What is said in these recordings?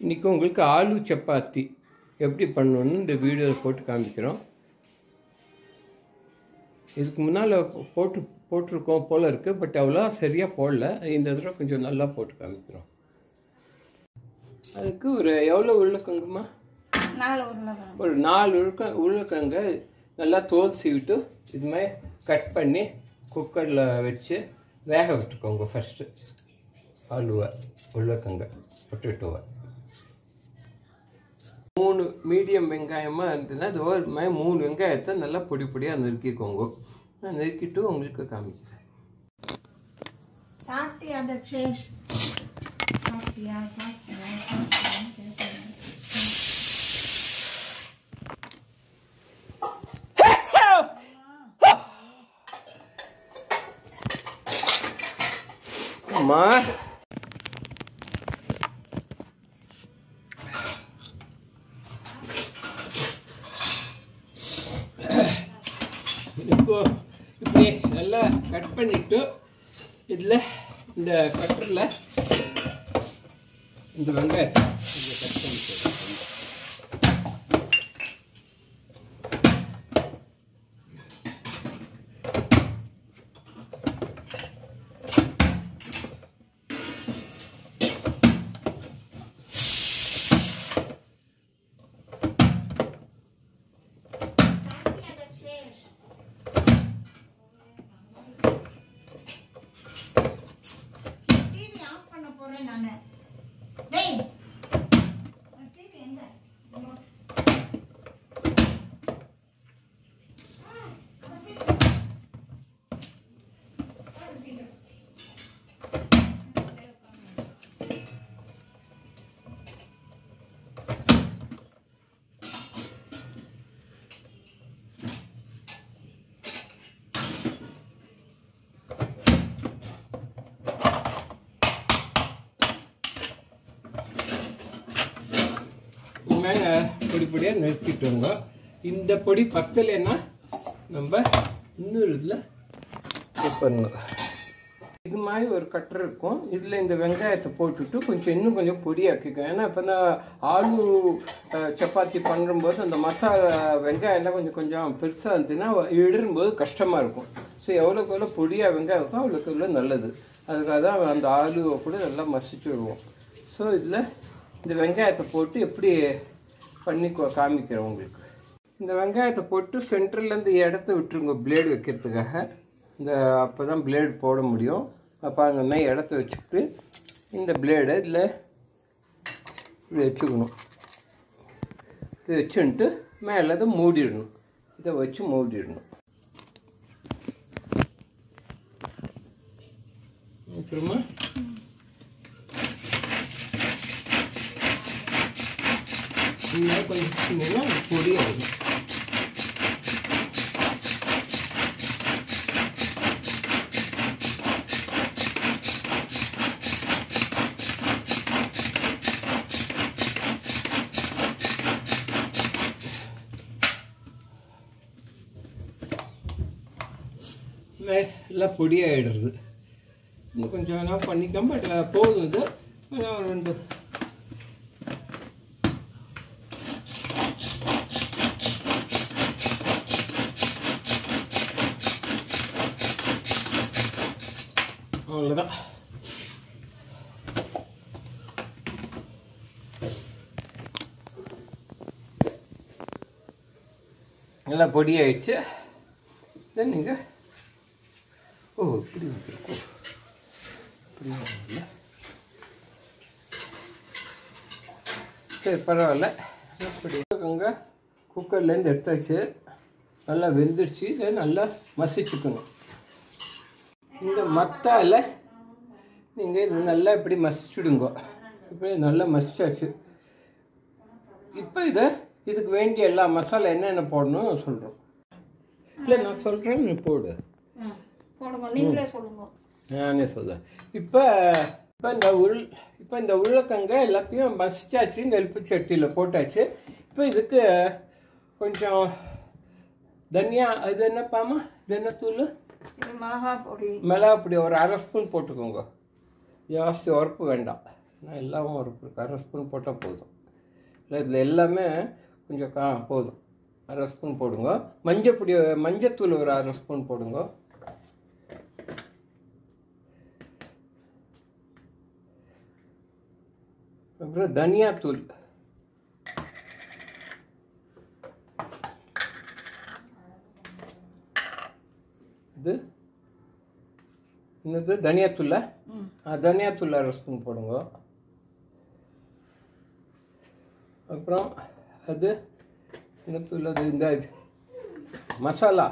இன்றைக்கி உங்களுக்கு ஆலு சப்பாத்தி எப்படி பண்ணணுன்னு இந்த வீடியோவில் போட்டு காமிக்கிறோம். இதுக்கு முன்னால் போட்டிருக்கோம் போல் இருக்குது, பட் அவ்வளோ சரியாக போடல. இந்த தடவை கொஞ்சம் நல்லா போட்டு காமிக்கிறோம். அதுக்கு ஒரு எவ்வளோ உருளைக்கிழங்குமா? 4 உருளைக்கிழங்கு. ஒரு 4 உருளைக்கிழங்க நல்லா தோல் சீவிட்டு இது மாதிரி கட் பண்ணி குக்கரில் வச்சு வேக விட்டுக்கோங்க. ஃபஸ்ட்டு ஆலுவை, உருளைக்கிழங்க, பொட்டேட்டோவை. 3 மீடியம் வெங்காயமாக இருந்ததுன்னா அது ஒரு மாதிரி 3 வெங்காயத்தை நல்லா பொடி பொடியாக நறுக்கிக்கோங்க. நான் நறுக்கிட்டு உங்களுக்கு காமிக்கிறேன். சாப்பிட்டியா தக்ஷேஷ்? சாப்பிட்டியா? அம்மா இப்படி நல்லா கட் பண்ணிட்டு இதில் இந்த கட்டரில் இந்த வெங்காயத்தை கட் பண்ணிட்டு மேலே பொடி பொடியாக நறுக்கிட்டோங்க. இந்த பொடி பத்தலைன்னா நம்ம இன்னொரு இதில் பண்ணணும். இது மாதிரி ஒரு கட்டர் இருக்கும். இதில் இந்த வெங்காயத்தை போட்டுட்டு இன்னும் கொஞ்சம் பொடியாக்கிக்கும். ஏன்னா இப்போ தான் ஆலு சப்பாத்தி பண்ணும்போது அந்த மசாலா வெங்காயம்லாம் கொஞ்சம் பெருசாக இருந்துச்சுன்னா இடும்போது கஷ்டமாக இருக்கும். ஸோ எவ்வளோக்கு எவ்வளோ பொடியாக வெங்காயம் இருக்கும் அவ்வளோக்கு எவ்வளோ நல்லது. அதுக்காக தான் அந்த ஆலுவை கூட நல்லா மசிச்சு விடுவோம். ஸோ இதில் இந்த வெங்காயத்தை போட்டு எப்படி பண்ணி காமிக்கிறோம் உங்களுக்கு. இந்த வெங்காயத்தை போட்டு சென்டர்லேருந்து இடத்த விட்டுருங்க பிளேடு வைக்கிறதுக்காக. இந்த அப்போ தான் பிளேடு போட முடியும். பாருங்கன்னா இடத்த வச்சுக்கிட்டு இந்த பிளேடை இதில் இது வச்சுக்கணும். இது வச்சுன்ட்டு மேலே அதை மூடிடணும். இதை வச்சு மூடிடணும். அப்புறமா கொஞ்சம் பொடியாகும். எல்லாம் பொடியாகிடுறது. இன்னும் கொஞ்சம் வேணால் பண்ணிக்காம பட் போதும். இது ரெண்டு அவ்வளோதான். நல்லா பொடி ஆயிடுச்சு. தென் நீங்கள் இப்படி வந்துருக்கோம். இப்படி சரி, பரவாயில்ல. இப்படி இருக்குங்க. குக்கர்லேருந்து எடுத்தாச்சு. நல்லா வெந்துடுச்சு. இதை நல்லா மசிச்சுக்கணும். இந்த மத்தால நீங்கள் இது நல்லா இப்படி மசிச்சுடுங்க. இப்படி நல்லா மசிச்சாச்சு. இப்போ இதுக்கு வேண்டிய எல்லா மசாலா என்னென்ன போடணும் சொல்கிறோம். இல்லை நான் சொல்கிறேன், நீ போடு. நீங்களே சொல்லுங்க. நானே சொல்கிறேன். இப்போ இந்த உருளைக்கிழங்க எல்லாத்தையும் மசிச்சாச்சு. இந்த எலுப்பு சட்டியில் போட்டாச்சு. இப்போ இதுக்கு கொஞ்சம் தனியா, இது என்னப்பாமா, இது என்ன தூள்? மிளகாய் பொடி. மிளகாய் பொடி ஒரு 1/2 ஸ்பூன் போட்டுக்கோங்க. ஜாஸ்தி உரப்பு வேண்டாம். நான் எல்லாம் ஒரு 1/2 ஸ்பூன் போட்டால் போதும். இல்லை இதில் எல்லாமே கொஞ்சம் போதும். 1/2 ஸ்பூன் போடுங்க. மஞ்சத்தூள் ஒரு 1/2 ஸ்பூன் போடுங்க. அப்புறம் தனியாத்தூள் இது இன்னது தனியாத்தூள் தனியாத்தூள் 1/2 ஸ்பூன் போடுங்க. அப்புறம் அது என்ன தூள் அது இந்த மசாலா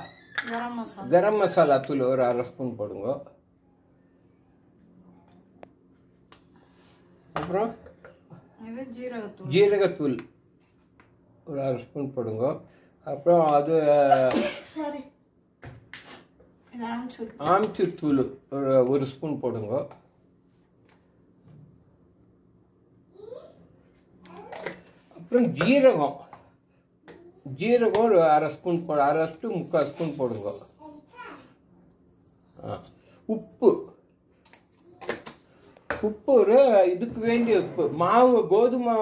கரம் மசாலா தூள் ஒரு 1/2 ஸ்பூன் போடுங்க. அப்புறம் ஜீரகத்தூள் ஒரு 1/2 ஸ்பூன் போடுங்க. அப்புறம் அது ஆம்ச்சூர் தூள் ஒரு ஸ்பூன் போடுங்க. அப்புறம் ஜீரகம் ஒரு 1/2 ஸ்பூன் 1/2 to 3/4 ஸ்பூன் போடுங்க. உப்பு ஒரு இதுக்கு வேண்டிய உப்பு. மாவு கோதுமை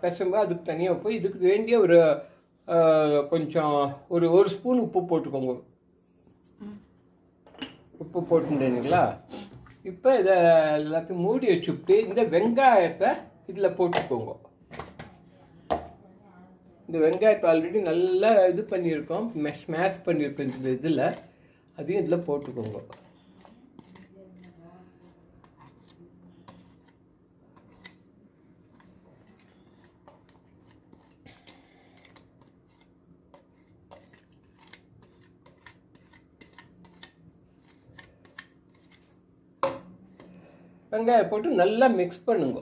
பிசைம்போது அதுக்கு தனியாக உப்பு. இதுக்கு வேண்டிய ஒரு கொஞ்சம் ஒரு ஸ்பூன் உப்பு போட்டுக்கோங்க. உப்பு போட்டுட்டீங்களா? இப்போ இதை எல்லாத்தையும் மூடி வச்சுட்டு இந்த வெங்காயத்தை இதில் போட்டுக்கோங்க. இந்த வெங்காயத்தை ஆல்ரெடி நல்லா இது பண்ணியிருக்கோம், ஸ்மாஷ் பண்ணியிருக்கோம். இந்த இதில் அதையும் இதில் போட்டுக்கோங்க. வெங்காயம் போட்டு நல்லா மிக்ஸ் பண்ணுங்க.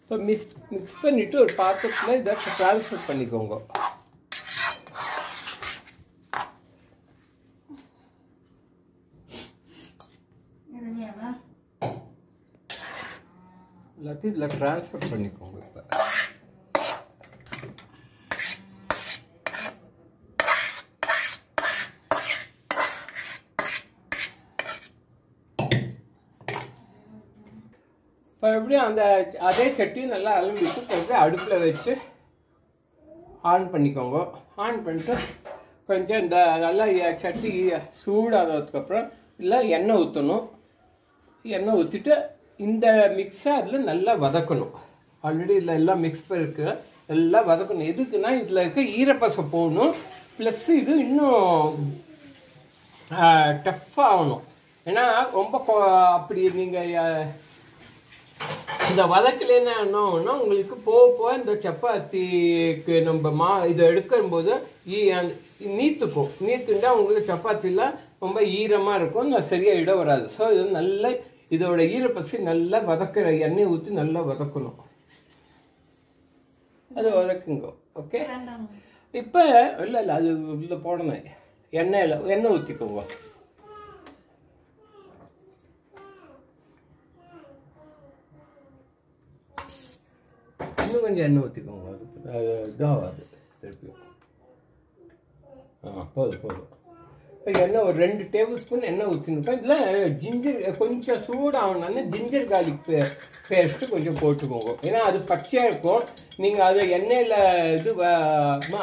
இப்போ மிக்ஸ் பண்ணிவிட்டு ஒரு பாத்திரத்தில் இதை ட்ரான்ஸ்ஃபர் பண்ணிக்கோங்க. எல்லாத்தையும் இதில் ட்ரான்ஸ்ஃபர் பண்ணிக்கோங்க. இப்போ எப்படியும் அதே சட்டி நல்லா அலம்பிட்டு கொஞ்சம் அடுப்பில் வச்சு ஆன் பண்ணிக்கோங்க. ஆன் பண்ணிட்டு கொஞ்சம் இந்த நல்லா சட்டி சூடானதுக்கப்புறம் இல்லை எண்ணெய் ஊற்றணும். எண்ணெய் ஊற்றிட்டு இந்த மிக்ஸை அதில் நல்லா வதக்கணும். ஆல்ரெடி இதில் எல்லாம் மிக்ஸ் பண்ணிருக்கு, எல்லாம் வதக்கணும். எதுக்குன்னா இதில் இருக்க ஈரப்பசை போகணும், ப்ளஸ் இது இன்னும் டஃப்பாகணும். ஏன்னா ரொம்ப அப்படி நீங்கள் இந்த வதக்கலைன்னா என்ன ஆகும்னா உங்களுக்கு போக இந்த சப்பாத்திக்கு நம்ம இதை எடுக்கும்போது நீத்துண்டா உங்களுக்கு சப்பாத்திலாம் ரொம்ப ஈரமாக இருக்கும், சரியாக இடம் வராது. ஸோ இது நல்லா இதோட ஈரப்பசி நல்லா வதக்கிற எண்ணெய் ஊற்றி நல்லா வதக்கணும். அது வதக்குங்க. ஓகே, இப்போ இல்லை அது உள்ள போடணும். எண்ணெய் ஊற்றிக்கோங்க. இன்னும் கொஞ்சம் எண்ணெய் ஊற்றிக்கோங்க. அது இதாகாது திருப்பியும். போதும். இப்போ எண்ணெய் ஒரு 2 டேபிள் ஸ்பூன் எண்ணெய் ஊற்றினுப்பேன். இதில் ஜிஞ்சர் கொஞ்சம் சூடாகணும்னா ஜிஞ்சர் கார்லிக் பேஸ்ட்டு கொஞ்சம் போட்டுக்கோங்க. ஏன்னா அது பச்சையாக இருக்கும். நீங்கள் அதை எண்ணெயில்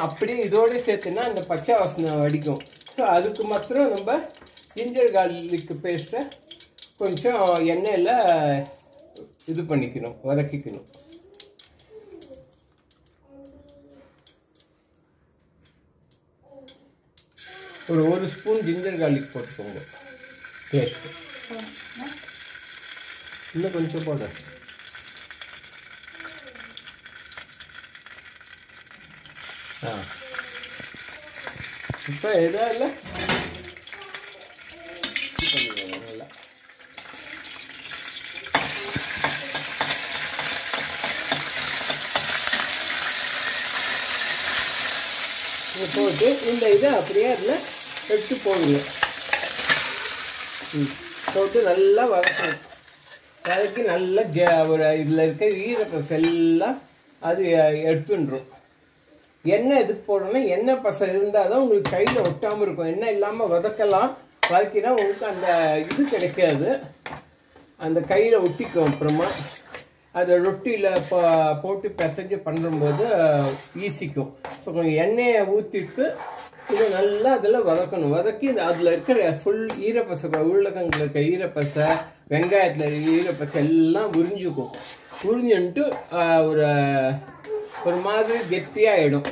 அப்படியே இதோடு சேர்த்துன்னா அந்த பச்சை வாசனை வடிக்கும். ஸோ அதுக்கு மாத்திரம் நம்ம ஜிஞ்சர் கார்லிக் பேஸ்ட்டை கொஞ்சம் எண்ணெயில் இது பண்ணிக்கணும், வதக்கிக்கணும். ஒரு ஸ்பூன் ஜிஞ்சர் கார்லிக் போட்டுக்கோங்க பேஸ்ட்டு. இன்னும் கொஞ்சம் போட. இப்போ எதாவது நல்லா போட்டு இந்த இதை அப்படியே அதில் எடுத்து போடுங்க. போட்டு நல்லா வதக்கணும். வதக்கி நல்லா ஒரு இதில் இருக்க ஈரப்பசை எல்லாம் அது எடுத்துன்றோம். எண்ணெய் எதுக்கு போடணும்னா எண்ணெய் பசை இருந்தால் தான் உங்களுக்கு கையில் ஒட்டாமல் இருக்கும். எண்ணெய் இல்லாமல் வதக்கலாம். வதக்கினா உங்களுக்கு அந்த இது கிடைக்காது, அந்த கையில் ஒட்டிக்கும். அப்புறமா அதை ரொட்டியில் போட்டு பிசைஞ்சு பண்ணும்போது ஈஸிக்கும். ஸோ கொஞ்சம் எண்ணெயை ஊற்றிட்டு இது நல்லா அதில் வதக்கணும். வதக்கி அதில் இருக்கிற ஃபுல் ஈரப்பசை, உருளைக்கிழங்குல இருக்க ஈரப்பசை, வெங்காயத்தில் இருக்க ஈரப்பசை எல்லாம் உறிஞ்சிக்கும். உறிஞ்சுன்ட்டு ஒரு மாதிரி கெட்டியாகிடும்.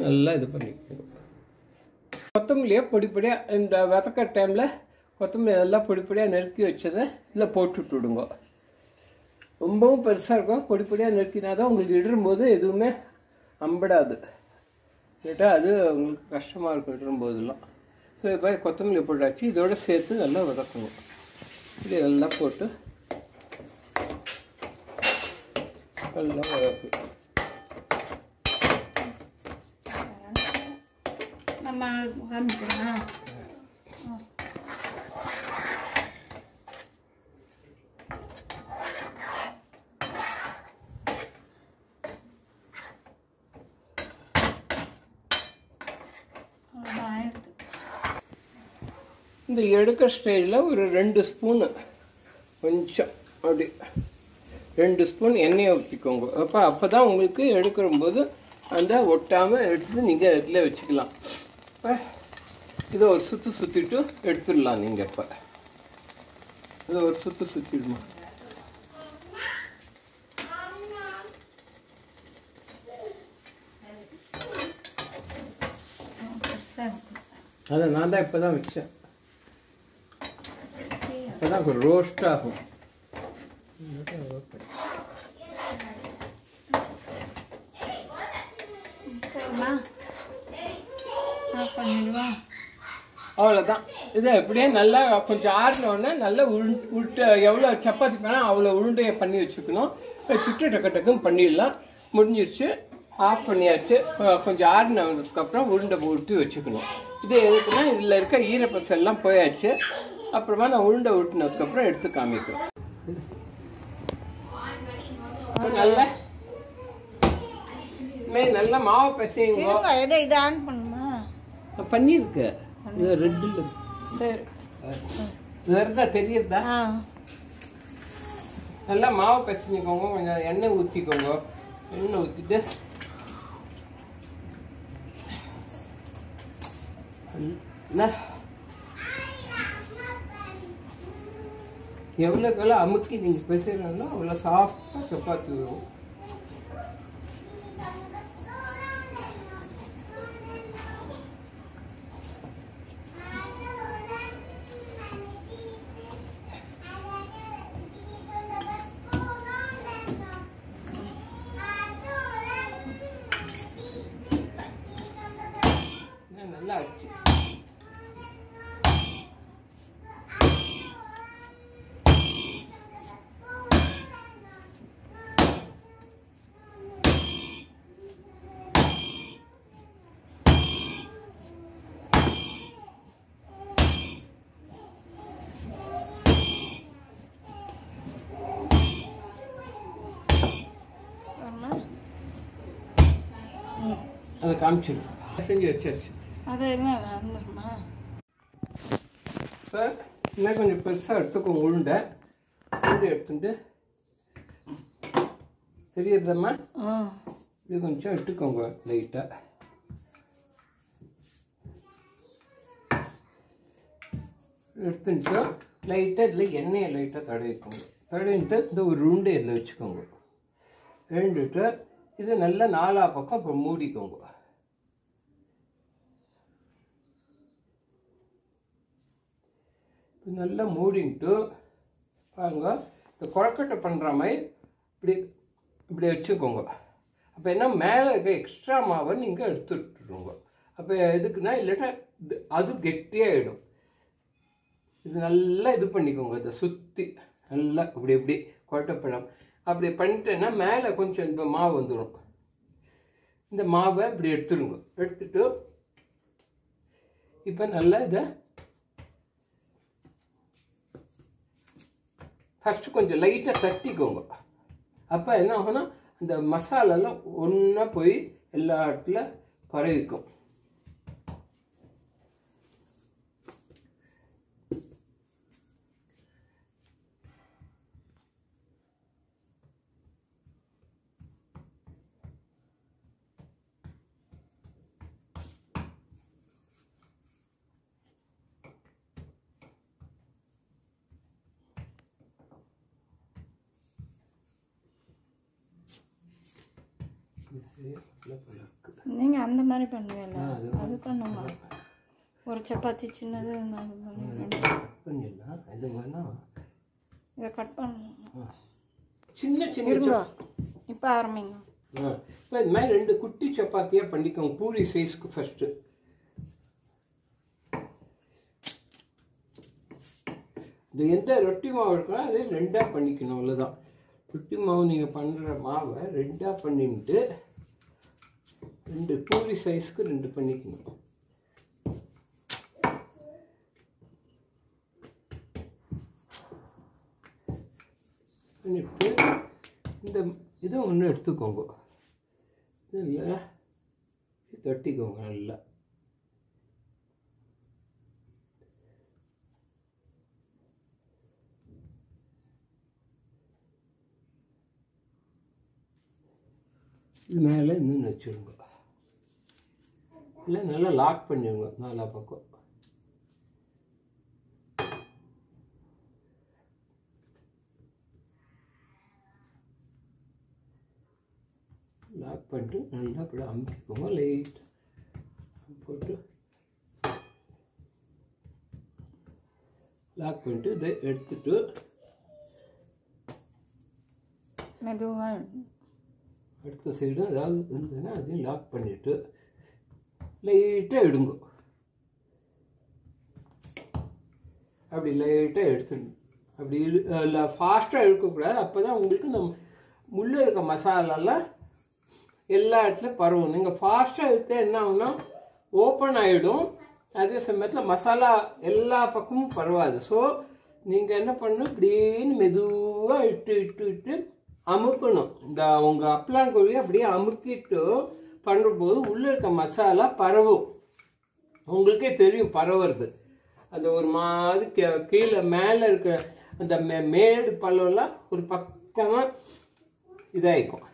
நல்லா இது பண்ணிக்கணும். கொத்தமல்லியை பொடிப்படியாக இந்த வதக்கிற டைமில் கொத்தமல்லி அதெல்லாம் பொடிப்படியாக நறுக்கி வச்சதை இதில் போட்டுட்டு விடுங்க. ரொம்பவும் பெருசாக இருக்கும். பொடிப்படியாக நறுக்கினா தான் உங்களுக்கு இடும்போது எதுவுமே அம்பிடாது. கேட்டால் அது உங்களுக்கு கஷ்டமாக இருக்கும் இடும்போதெல்லாம். ஸோ இப்போ கொத்தமல்லி போட்டாச்சு. இதோடு சேர்த்து நல்லா வதக்கணும். இது நல்லா போட்டு நல்லா வதக்கணும். நம்ம காமிக்கலாம். இந்த எடுக்கிற ஸ்டேஜில் ஒரு 2 ஸ்பூனு கொஞ்சம் அப்படி 2 ஸ்பூன் எண்ணெயை ஊற்றிக்கோங்க. அப்போ தான் உங்களுக்கு எடுக்கிறம்போது அந்த ஒட்டாமல் எடுத்து நீங்கள் இதில் வச்சுக்கலாம். இப்போ இதை ஒரு சுற்றிட்டு எடுத்துடலாம். நீங்கள் இப்போ இதை ஒரு சுற்றிடுமா. அதை நான் தான் இப்போ தான் வச்சேன். இப்போ தான் ஒரு ரோஸ்ட் ஆகும். அவ்வளோதான். இதை எப்படியே நல்லா கொஞ்சம் ஆறினோடனே நல்லா உருட்டை எவ்வளோ சப்பாத்தி பண்ணால் அவ்வளோ உருண்டையை பண்ணி வச்சுக்கணும். வச்சுட்டு டக்குன்னு பண்ணிடலாம். முடிஞ்சிருச்சு. ஆஃப் பண்ணியாச்சு. கொஞ்சம் ஆறினதுக்கப்புறம் உருண்டை உருட்டி வச்சுக்கணும். இது எதுக்குன்னா இதில் இருக்க ஈரப்பசை எல்லாம் போயாச்சு. அப்புறமா நான் உருண்டை உருட்டினதுக்கப்புறம் எடுத்து காமிக்கிறேன். நல்லா மாவு பசைங்க இதை ஆன் பண்ணுமா? பண்ணியிருக்கு. இது ரெட்டில் சரி வருதா தெரியுதா? நல்லா மாவு பசைஞ்சிக்கோங்க. கொஞ்சம் எண்ணெய் ஊற்றிக்கோங்க. எண்ணெய் ஊற்றிட்டு எவ்வளோக்கு எவ்வளோ அமுக்கி நீங்கள் பிசைறீங்களோ அவ்வளோ சாஃப்டாக சப்பாத்தி வரும். நல்லா ஆச்சு. அதை காமிச்சிடும். செஞ்சு வச்சாச்சு. அது என்ன வந்துருமா? இப்போ இன்னும் கொஞ்சம் பெருசாக எடுத்துக்கோங்க. உருண்டை எடுத்துட்டு தெரியுறதம்மா. இது கொஞ்சம் எடுத்துக்கோங்க லைட்டாக. எடுத்துட்டு லைட்டாக இதில் எண்ணெயை லைட்டாக தடவிக்கோங்க. தடவிட்டு இந்த ஒரு உருண்டை இதில் வச்சுக்கோங்க. ரெண்டுட்டு இது நல்லா 4 பக்கம் இப்போ மூடிக்கோங்க. நல்லா மூடிட்டு பாருங்க. இந்த கொழக்கட்டை பண்ணுற மாதிரி இப்படி வச்சுக்கோங்க. அப்போ என்ன மேலே இருக்க எக்ஸ்ட்ரா மாவை நீங்கள் எடுத்துட்டுருங்க. அப்போ எதுக்குன்னா இல்லாட்டா அது கெட்டியாகிடும். இது நல்லா இது பண்ணிக்கோங்க. இதை சுற்றி நல்லா இப்படி கொழக்கட்டை அப்படி பண்ணிட்டேன்னா மேலே கொஞ்சம் இந்த மாவு வந்துடும். இந்த மாவை இப்படி எடுத்துருங்க. எடுத்துட்டு இப்போ நல்லா இதை ஃபஸ்ட்டு கொஞ்சம் லைட்டாக தட்டிக்கோங்க. அப்போ என்ன ஆகும்னா அந்த மசாலாலாம் ஒன்றா போய் எல்லா இடத்துல பரவிக்கும். நீங்கள் அந்த மாதிரி பண்ணுவீங்களா? அது பண்ணுமா? ஒரு சப்பாத்தி சின்னது பண்ணிடலாம். இது வேணாம், இதை கட் பண்ணணும். சின்ன சின்ன இப்போ ஆரம்பிங்க. இப்போ இது மாதிரி 2 குட்டி சப்பாத்தியாக பண்ணிக்கோங்க, பூரி சைஸ்க்கு. ஃபஸ்ட்டு இது எந்த ரொட்டி மாவு இருக்கோ அதே 2ஆக பண்ணிக்கணும். அவ்வளோதான். ரொட்டி மாவு நீங்கள் பண்ணுற மாவை 2ஆக பண்ணிட்டு 2 பூரி சைஸ்க்கு 2 பண்ணிக்கணும். பண்ணிட்டு இந்த இதை ஒன்று எடுத்துக்கோங்க. இல்லை தட்டிக்கோங்க நல்லா. இது மேலே இன்னும் வச்சுடுங்க. இல்லை நல்லா லாக் பண்ணிடுங்க 4 பக்கம். லாக் பண்ணிட்டு நல்லா அப்படி அமுக்கிக்கோங்க. லைட் போட்டு லாக் பண்ணிட்டு இதை எடுத்துட்டு மெதுவாக அடுத்த சைடு ஏதாவது இருந்ததுன்னா அதையும் லாக் பண்ணிவிட்டு லைட்டாக எடுங்க. அப்படி லைட்டாக எடுத்துடணும். அப்படி ஃபாஸ்ட்டாக எடுக்கக்கூடாது. அப்போ தான் உங்களுக்கு இந்த முள்ளே இருக்க மசாலாலாம் எல்லா இடத்துலையும் பரவும். நீங்கள் ஃபாஸ்ட்டாக எடுத்தால் என்ன ஆகுனா ஓப்பன் ஆகிடும். அதே சமயத்தில் மசாலா எல்லா பக்கமும் பரவாது. ஸோ நீங்கள் என்ன பண்ணணும், இப்படின்னு மெதுவாக இட்டு அமுக்கணும். இந்த உங்கள் அப்பளாங்கொழியை அப்படியே அமுக்கிட்டு பண்ணும்போது உள்ளே இருக்க மசாலா பரவும். உங்களுக்கே தெரியும் பரவுறது. அந்த ஒரு மாதிரி கீழே மேலே இருக்க அந்த மேடு பழம்லாம் ஒரு பக்கமாக இதாகிக்கும்.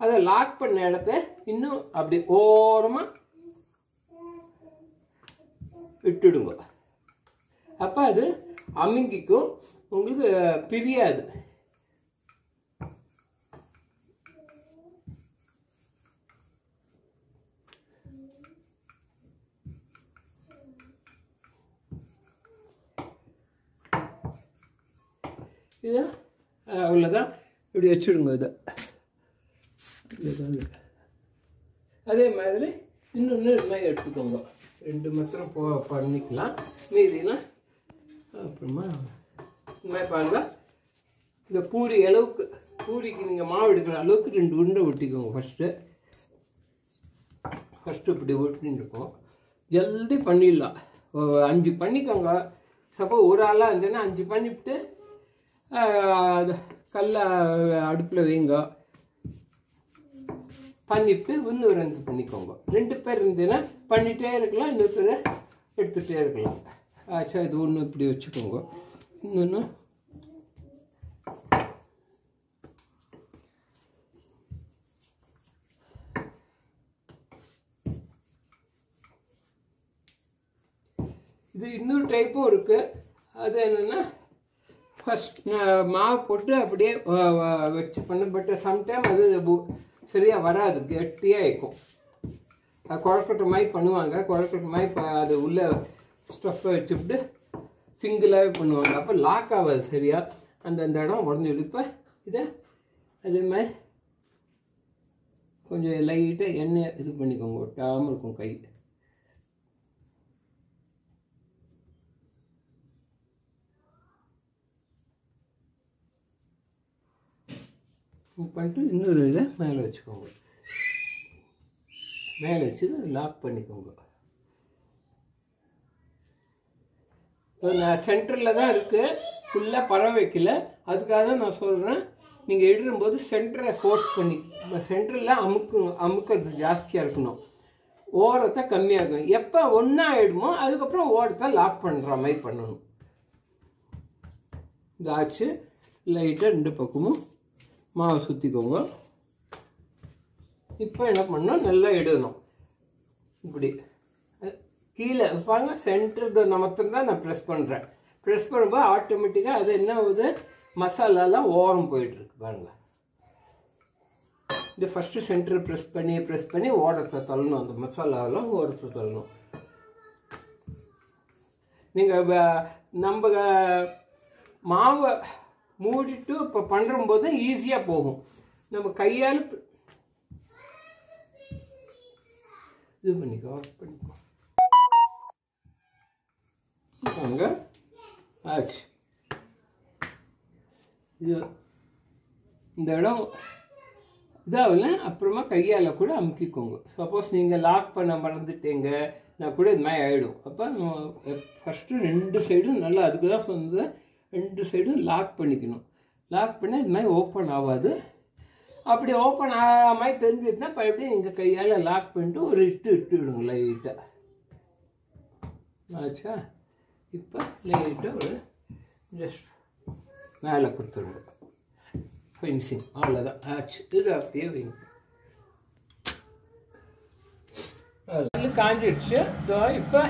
அதை லாக் பண்ண இடத்த இன்னும் அப்படி ஓரமாக விட்டுடுங்க. அப்போ அது அமுங்கிக்கும், உங்களுக்கு பிரியாது. இது அவ்வளோதான். இப்படி வச்சுடுங்க. இதை அதே மாதிரி இன்னொன்று இது மாதிரி எடுத்துக்கோங்க. 2 மாத்திரம் பண்ணிக்கலாம். மீதிலாம் அப்புறமா இந்த மாதிரி பாருங்க. இந்த பூரி அளவுக்கு, பூரிக்கு நீங்கள் மாவு எடுக்கிற அளவுக்கு 2 உருண்டை ஒட்டிக்கோங்க. ஃபஸ்ட்டு இப்படி ஒட்டின்னு இருக்கோம். ஜல்தி பண்ணிடலாம். 5 பண்ணிக்கோங்க. சப்போஸ் ஒரு ஆளாக இருந்ததுன்னா 5 பண்ணிவிட்டு கல்ல அடுப்பில் வைங்க. பண்ணிவிட்டு இன்னொரு 2 பண்ணிக்கோங்க. 2 பேர் இருந்ததுன்னா பண்ணிகிட்டே இருக்கலாம், இன்னொருத்தர் எடுத்துகிட்டே இருக்கலாம். சரி, இது ஒன்று இப்படி வச்சுக்கோங்க. இன்னொன்று இது இன்னொரு டைப்பும் இருக்குது. அது என்னென்னா ஃபஸ்ட் மாவு போட்டு அப்படியே வச்சு பண்ண. பட் சம்டைம் அது சரியாக வராது, கெட்டியாக இருக்கும். குழக்கட்டை மாதிரி பண்ணுவாங்க. குழக்கட்டை மாதிரி அது உள்ள ஸ்டஃப்பை வச்சுவிட்டு சிங்கிளாகவே பண்ணுவாங்க. அப்போ லாக் ஆகாது சரியாக. அந்த இடம் உடஞ்சிடும். இப்போ இதை அதே மாதிரி கொஞ்சம் லைட்டாக எண்ணெய் இது பண்ணிக்கோங்க, ஒட்டாமல் இருக்கும் கை. பண்ணிட்டு இன்னொரு இதை மேலே வச்சுக்கோங்க. மேலே வச்சு லாக் பண்ணிக்கோங்க. நான் சென்டரில் தான் இருக்குது, ஃபுல்லாக பரவ வைக்கல. அதுக்காக தான் நான் சொல்கிறேன், நீங்கள் இடும்போது சென்டரை ஃபோர்ஸ் பண்ணி சென்டரில் அமுக்கிறது ஜாஸ்தியாக இருக்கணும், ஓரத்தை கம்மியாக இருக்கணும். எப்போ ஒன்றா ஆகிடுமோ அதுக்கப்புறம் ஓரத்தை லாக் பண்ணுற மாதிரி பண்ணணும். இதாச்சு. லைட்டாக 2 பக்கமும் மாவை சுற்றிக்கோங்க. இப்போ என்ன பண்ணணும், நல்லா இடணும். இப்படி கீழே பாருங்க, சென்டர் நமத்துன்னு தான் நான் ப்ரெஸ் பண்ணுறேன். ப்ரெஸ் பண்ணும்போது ஆட்டோமேட்டிக்காக அது என்ன ஆகுது, மசாலாலாம் ஓரம் போயிட்டுருக்கு பாருங்கள். இது ஃபஸ்ட்டு சென்டர் ப்ரெஸ் பண்ணி ஓரத்தை தள்ளணும், அந்த மசாலாவெல்லாம் ஓரத்தை தள்ளணும். நீங்கள் நம்ம மாவை மூடிட்டு இப்போ பண்ணும்போது ஈஸியாக போகும். நம்ம கையால் இது பண்ணிக்கோ, ஆஃப் பண்ணிக்கோ. அங்கே ஆச்சு. இது இந்த இடம் இதாகல, அப்புறமா கையால் கூட அமுக்கிக்கோங்க. சப்போஸ் நீங்கள் லாக் பண்ண மறந்துட்டீங்க நான் கூட இது மாதிரி ஆகிடும். அப்போ ஃபஸ்ட்டு 2 சைடும் நல்லா, அதுக்கு தான் சொன்னது, 2 சைடும் லாக் பண்ணிக்கணும். லாக் பண்ணால் இது மாதிரி ஓப்பன் ஆகாது. அப்படி ஓப்பன் ஆகிற மாதிரி தெரிஞ்சுட்டுனா இப்போ எப்படி நீங்கள் கையால் லாக் பண்ணிட்டு ஒரு இட்டு விடுங்க லைட்டாக. ஆச்சா? இப்போ லைட்டாக ஒரு ஜஸ்ட் மேலே கொடுத்துருங்க. ஃபினிஷிங் அவ்வளோதான் ஆச்சு. இது அப்படியே வைங்க. அது காஞ்சிடுச்சு. இதோ இப்போ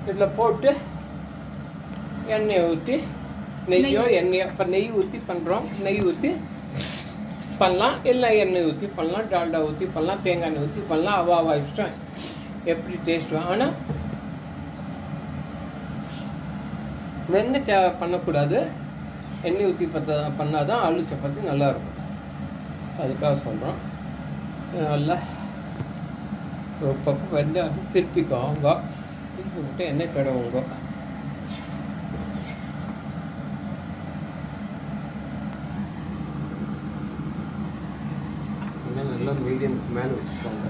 இதில் போட்டு எண்ணெயை ஊற்றி, நெய்யோ எண்ணெயோ, இப்போ நெய் ஊற்றி பண்ணுறோம். நெய் ஊற்றி பண்ணலாம், இல்லை எண்ணெய் ஊற்றி பண்ணலாம், டால்டா ஊற்றி பண்ணலாம், தேங்காய் எண்ணெய் ஊற்றி பண்ணலாம். அவாவா இஷ்டம் எப்படி டேஸ்ட். ஆனால் வெண்ணெய் பண்ணக்கூடாது, எண்ணெய் ஊற்றி பண்ணால் தான் ஆலு சப்பாத்தி நல்லாயிருக்கும். அதுக்காக சொல்கிறோம். நல்லா ஒரு பக்கம் வெண்ணெய் திருப்பிக்கோங்க, திருப்பி விட்டு எண்ணெய் தடவுங்க. எண்ணெய் நல்லா மீடியமுக்கு மேலே வச்சுக்கோங்க.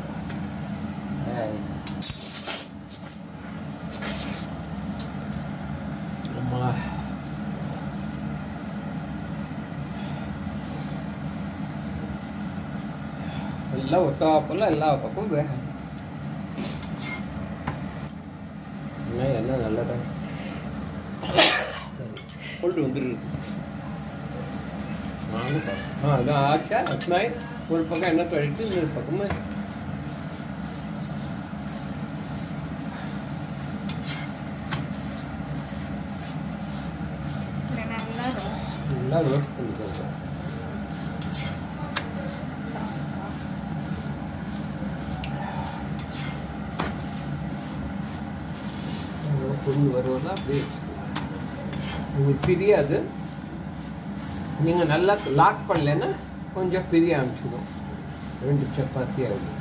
எல்லாம் ஒட்டாப்பெல்லாம் எல்லா பக்கமும் வேகம். என்ன நல்லதா சரி கொண்டு வந்துருக்கு. அதான் ஆச்சா. அது ஒரு பக்கம் என்ன தொழிட்டு இன்னொரு பக்கமா நல்லா ரோஸ்ட் பண்ணிக்கோங்க. பொண்ணு வருவதெல்லாம் அப்படியே உங்களுக்கு பிரியாது. நீங்கள் நல்லா லாக் பண்ணலைன்னா கொஞ்சம் பிரிய ஆரம்பிச்சிடும். 2 சப்பாத்தி ஆகும்.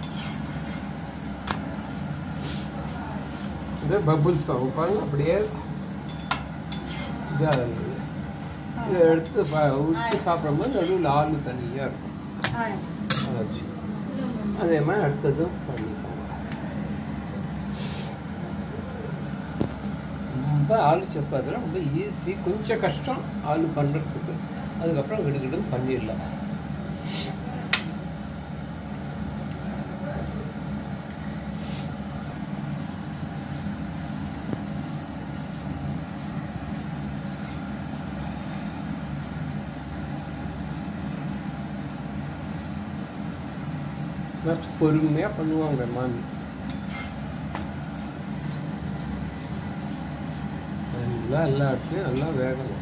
இது பபுள்ஸ் ஆகும் பாருங்க, அப்படியே இதாக இருக்குது. இதை எடுத்து ஊற்றி சாப்பிடும்போது நடுவில் ஆளு தனியாக இருக்கும். ஆச்சு. அதே மாதிரி அடுத்ததும் பண்ணிக்கோங்க. ரொம்ப ஆலு சப்பாத்திலாம் ரொம்ப ஈஸி, கொஞ்சம் கஷ்டம் ஆலு பண்ணுறதுக்கு. அதுக்கப்புறம் கிடுகிடுன்னு பண்ணிடலாம். பொறுமையாக பண்ணுவாங்க மாமி. நல்லா எல்லா இடத்துலையும் நல்லா வேகணும்.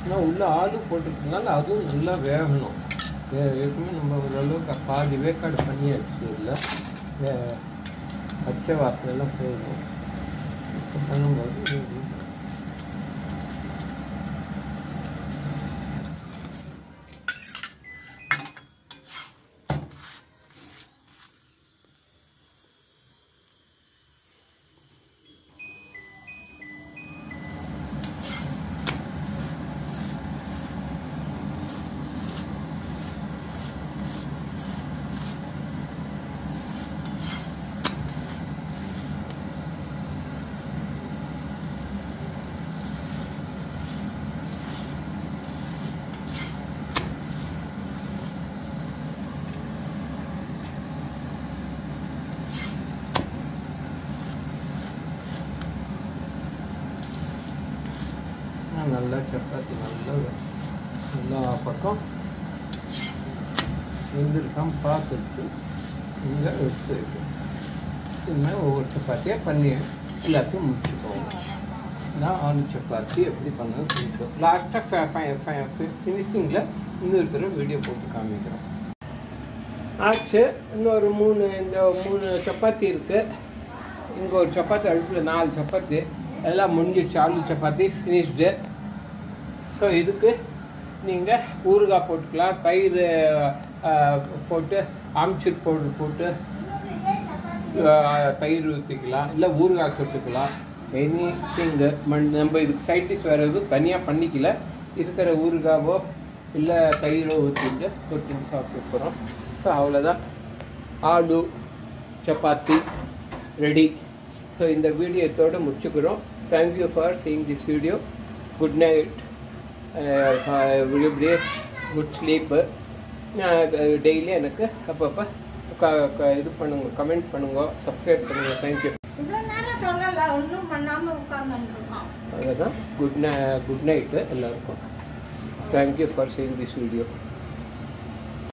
ஆனால் உள்ள ஆலு போட்டிருக்கனால அதுவும் நல்லா வேகணும். ஏற்கனவே நம்ம ஓரளவுக்கு பாதி வேக்காடு பண்ணியாச்சு. இல்லை பச்சை வாசனைலாம் போயிடும். இப்போ பண்ணும்போது நல்லா சப்பாத்தி நல்லா பக்கம் வெந்திருக்காம பார்த்துட்டு இங்கே எடுத்து வைக்கணும். இன்னும் ஒவ்வொரு சப்பாத்தியாக பண்ணி எல்லாத்தையும் முடிச்சுக்கோங்க. நான் ஆலு சப்பாத்தி எப்படி பண்ணணும் சொல்லிட்டோம். லாஸ்ட்டாக ஃபினிஷிங்கில் இன்னொரு தடவை வீடியோ போட்டு காமிக்கிறோம். ஆச்சு. இன்னொரு 3 சப்பாத்தி இருக்குது. இங்கே ஒரு சப்பாத்தி அடுப்பில் 4 சப்பாத்தி எல்லாம் முடிஞ்சிச்சு. ஆலு சப்பாத்தி ஃபினிஷ்டு. ஸோ இதுக்கு நீங்கள் ஊறுகாய் போட்டுக்கலாம், தயிர் போட்டு ஆம்ச்சூர் பவுடர் போட்டு தயிர் ஊற்றிக்கலாம், இல்லை ஊறுகாய் தொட்டுக்கலாம். எனி திங்கு நம்ம இதுக்கு சைட் டிஷ் வேறு எதுவும் தனியாக பண்ணிக்கல. இருக்கிற ஊறுகாவோ இல்லை தயிரோ ஊற்றிட்டு தொட்டு சாப்பிட்டு போகிறோம். ஸோ அவ்வளோதான். ஆலு சப்பாத்தி ரெடி. ஸோ இந்த வீடியோத்தோடு முடிச்சுக்கிறோம். Thank you for seeing this video. Good night. விழுபடியே குட் ஸ்லீப்பு. டெய்லி எனக்கு அப்பப்போ இது பண்ணுங்க, கமெண்ட் பண்ணுங்க, சப்ஸ்கிரைப் பண்ணுங்க. தேங்க்யூ. அதுதான் குட் நைட்டு எல்லாருக்கும். Thank you for seeing this video.